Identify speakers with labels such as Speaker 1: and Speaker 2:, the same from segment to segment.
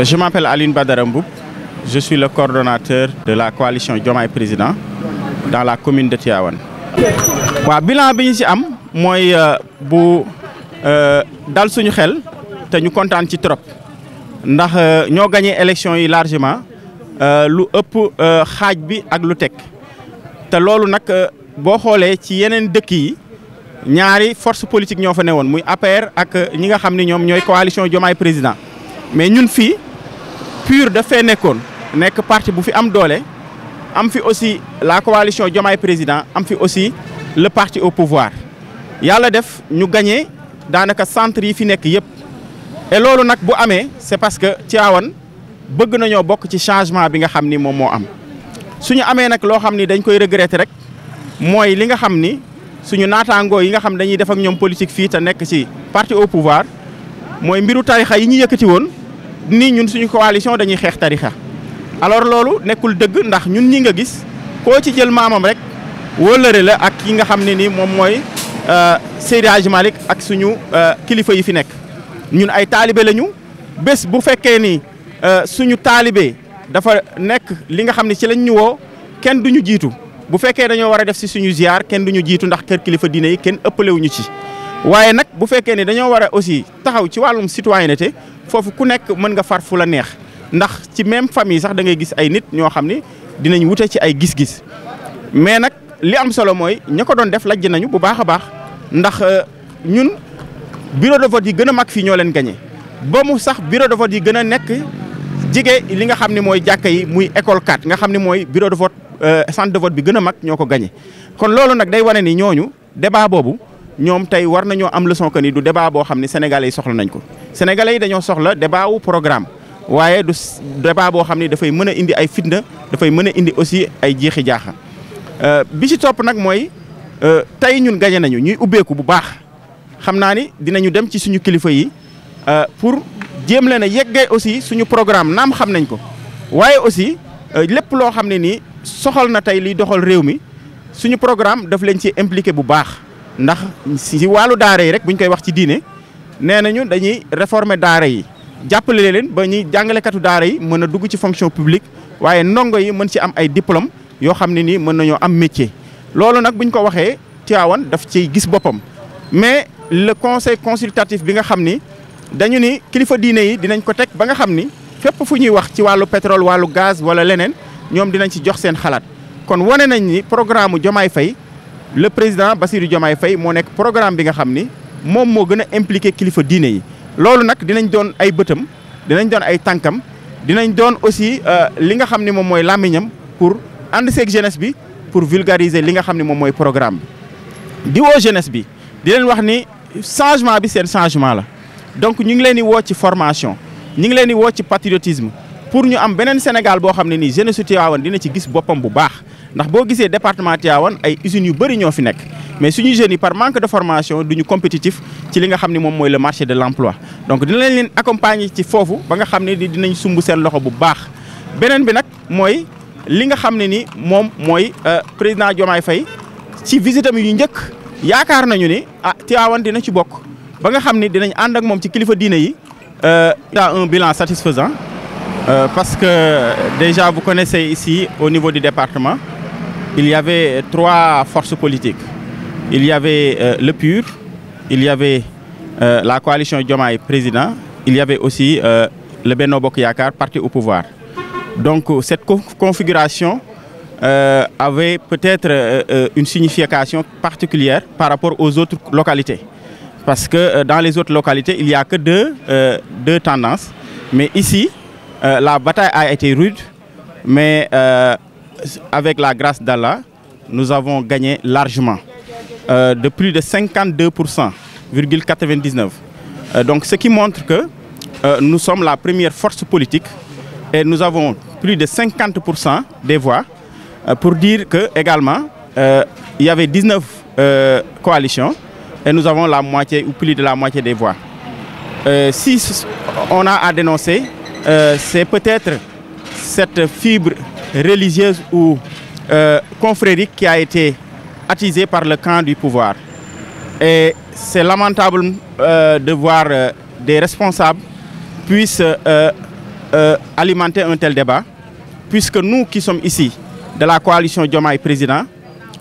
Speaker 1: Je m'appelle Alioune Badara Mboup. Je suis le coordonnateur de la coalition Diomaye Président dans la commune de Tivaouane. waaw bilan bi ñu ci am mooy bu dal suñu xel te ñu kontaan ci trop ndax ñoo gagné élection yi largement lu ëpp xaaj bi ak lu teg te loolu nag boo xoolee ci yeneen dëkk yi ñaari force politique ñoo fa newoon muy APR ak ñi nga xam ne ñoom ñooy coalition Diomaye Président mais ñun fii PUR dafay nekkoon nekk parti bu fi am doole am fi aussi la coalition Diomaye Président am fi aussi le parti au pouvoir yàlla def ñu gagné daanaka centre yi fi nekk yëpp et loolu nag bu amee c'est parce que Tivaouane bëgg nañoo bokk ci changement bi nga xam ni moom moo am suñu amee nag loo xam ni dañ koy regretter rek mooy li nga xam ni suñu naataangoo yi nga xam dañuy def ak ñoom politique fii te nekk ci parti au pouvoir mooy mbiru tarixa yi ñu yëkkati woon ni ñun suñu coalition dañuy xeex tarixa alors loolu nekkul dëgg ndax ñun ñi nga gis koo ci jël maamam rek wóllëre la ak ki nga xam ne ni moom mooy Seydi Hadji Malick ak suñu kilifa yi fi nekk ñun ay taalibe lañu bés bu fekkee ni suñu taalibe dafa nekk li nga xam ne ci lañ ñu woo kenn duñu jiitu bu fekkee dañoo war a def si suñu ziar kenn duñu jiitu ndax kër kilifa diine yi kenn ëppalewuñu ci waaye nag bu fekkee ni dañoo war a aussi taxaw ci wàllum citoyenneté foofu ku nekk mën nga far fu la neex ndax ci même famille sax da ngay gis ay nit ñoo xam ni dinañ wute ci ay gis-gis mais nag li am solo mooy ña ko doon def lajj nañu bu baax a baax ndax ñun bureau de vote yi gën a mag fii ñoo leen gagné ba mu sax bureau de vote yi gën a nekk jege li nga xam ne mooy jàkka yi muy école 4 nga xam ne mooy bureau de vote centre de vote bi gën a mag ñoo ko gagné. kon loolu nag day wane ni ñooñu débat boobu ñoom tey war nañoo am leçon que ni du débat boo xam ne sénégalais yi soxla nañ ko sénégalais yi dañoo soxla débat wu programme. waaye du débat boo xam ne dafay mën a indi ay fitna dafay mën a indi aussi ay jeexi jaaxa bi ci topp nag mooy tey ñun gañe nañu ñuy ubbeeku bu baax xam naa ni dinañu dem ci suñu kilifa yi pour jéem leen a yeggee aussi suñu programme naam xam nañ ko waaye aussi lépp loo xam ne nii soxal na tey liy doxal réew mi suñu programme daf leen ci impliqué bu baax ndax si wàllu daara yi rek buñ koy wax ci diine nee nañu dañuy réformer daara yi jàppale leen ba ñuy jàngalekatu daara yi mën a dugg ci fonction publique waaye ndongo yi mën ci am ay diplôme yoo xam ne nii mën nañoo am métier loolu nag buñ ko waxee Tivaouane daf ciy gis boppam mais le conseil consultatif bi nga xam ni dañu ni kilifa diine yi dinañ ko teg ba nga xam ni fépp fu ñuy wax ci wàllu pétrole wàllu gaz wala leneen ñoom dinañ ci jox seen xalaat kon wane nañ ni programme Diomaye Faye le président Bassirou Diomaye Faye moo nekk programme bi nga xam ni moom moo gën a impliqué kilifa diine yi loolu nag dinañ doon ay bëtam dinañ doon ay tànkam dinañ doon aussi li nga xam ne moom mooy làmmiñam pour ànd seeg jeunesse bi pour vulgariser li nga xam ne moom mooy programme bi di woo jeunesse bi di leen wax ni changement bi seen changement la donc ñu ngi leen di woo ci formation ñu ngi leen di woo ci patriotisme pour ñu am beneen Sénégal boo xam ne nii jeunesse su Tivaouane dina ci gis boppam bu baax ndax boo gisee département Tivaouane ay usines yu bëri ñoo fi nekk mais suñu jeunes yi par manque de formation duñu compétitif ci li nga xam ne moom mooy le marché de l'emploi donc dinañ leen accompagner ci foofu ba nga xam ne dinañ sumb seen loxo bu baax beneen bi nag mooy li nga xam ne ni moom mooy président Diomaye Faye ci visitam yu njëkk yaakaar nañu ni Tivaouane dina ci bokk ba nga xam ne dinañ ànd ak moom ci kilifa diine yi il y a un bilan satisfaisant parce que déjà vous connaissez ici au niveau du département il y avait 3 forces politiques il y avait le PUR il y avait la coalition Diomaye Président il y avait aussi le Benno Bokk Yaakaar parti au pouvoir donc cette configuration avait peut-être une signification particulière par rapport aux autres localités parce que dans les autres localités il y a que deux tendances mais ici la bataille a été rude mais avec la grâce d'Allah nous avons gagné largement de plus de 52,99%. Donc ce qui montre que nous sommes la première force politique et nous avons plus de 50% des voix pour dire que également il y avait 19 coalitions et nous avons la moitié ou plus de la moitié des voix. Si on a à dénoncer, c'est peut-être cette fibre religieuse ou confrérique qui a été attisée par le camp du pouvoir. Et c'est lamentable de voir des responsables puissent alimenter un tel débat, puisque nous qui sommes ici, de la coalition Diomaye Président,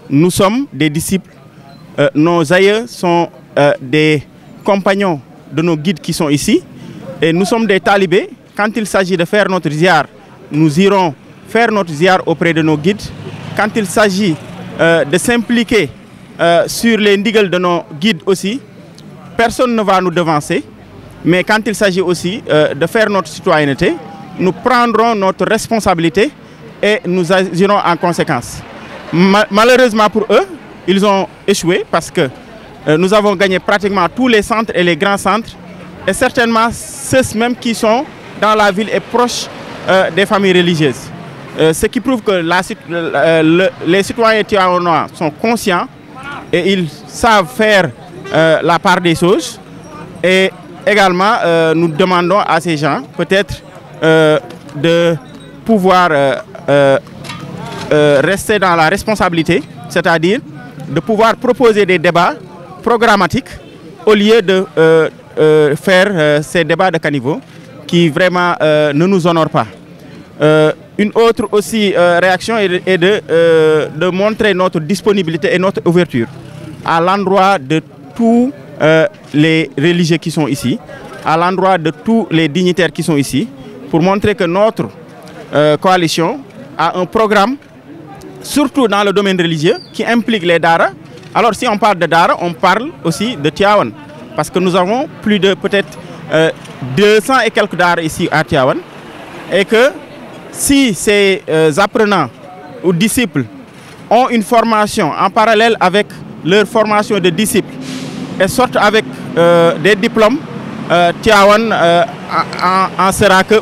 Speaker 1: nous sommes des disciples. Nos aïeux sont des compagnons de nos guides qui sont ici. Et nous sommes des talibés. Quand il s'agit de faire notre ziar, nous irons faire notre ziar auprès de nos guides. Quand il s'agit de s'impliquer sur les ndigles de nos guides aussi, personne ne va nous devancer. Mais quand il s'agit aussi de faire notre citoyenneté, nous prendrons notre responsabilité et nous agirons en conséquence. Malheureusement pour eux, ils ont échoué parce que nous avons gagné pratiquement tous les centres et les grands centres. Et certainement ceux même qui sont dans la ville et proches des familles religieuses. Ce qui prouve que les citoyens tivaouanois sont conscients et ils savent faire la part des choses. Et également, nous demandons à ces gens peut-être de pouvoir rester dans la responsabilité, c'est-à-dire de pouvoir proposer des débats programmatiques au lieu de faire ces débats de caniveau qui vraiment ne nous honorent pas. Une autre aussi réaction est de montrer notre disponibilité et notre ouverture à l'endroit de tous les religieux qui sont ici, à l'endroit de tous les dignitaires qui sont ici, pour montrer que notre coalition a un programme, surtout dans le domaine religieux, qui implique les Dara. Alors si on parle de Dara, on parle aussi de Tivaouane, parce que nous avons plus de peut-être 200 et quelques Dara ici à Tivaouane, et que si ces apprenants ou disciples ont une formation en parallèle avec leur formation de disciples et sortent avec des diplômes, Tivaouane en sera que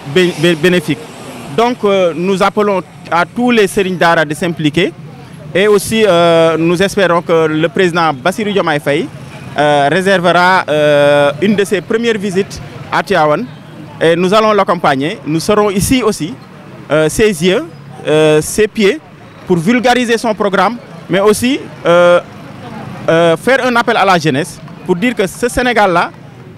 Speaker 1: bénéfique. Donc nous appelons à tous les Serigne Dara de s'impliquer et aussi nous espérons que le président Bassirou Diomaye Faye réservera une de ses premières visites à Tivaouane et nous allons l'accompagner. Nous serons ici aussi, ses yeux, ses pieds, pour vulgariser son programme, mais aussi faire un appel à la jeunesse pour dire que ce Sénégal-là,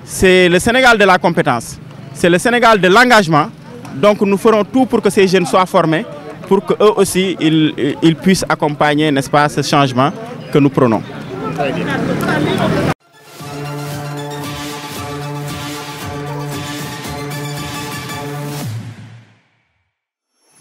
Speaker 1: c'est le Sénégal de la compétence, c'est le Sénégal de l'engagement. Donc nous ferons tout pour que ces jeunes soient formés, pour qu'eux aussi ils puissent accompagner, n'est-ce pas, ce changement que nous prenons. Très bien.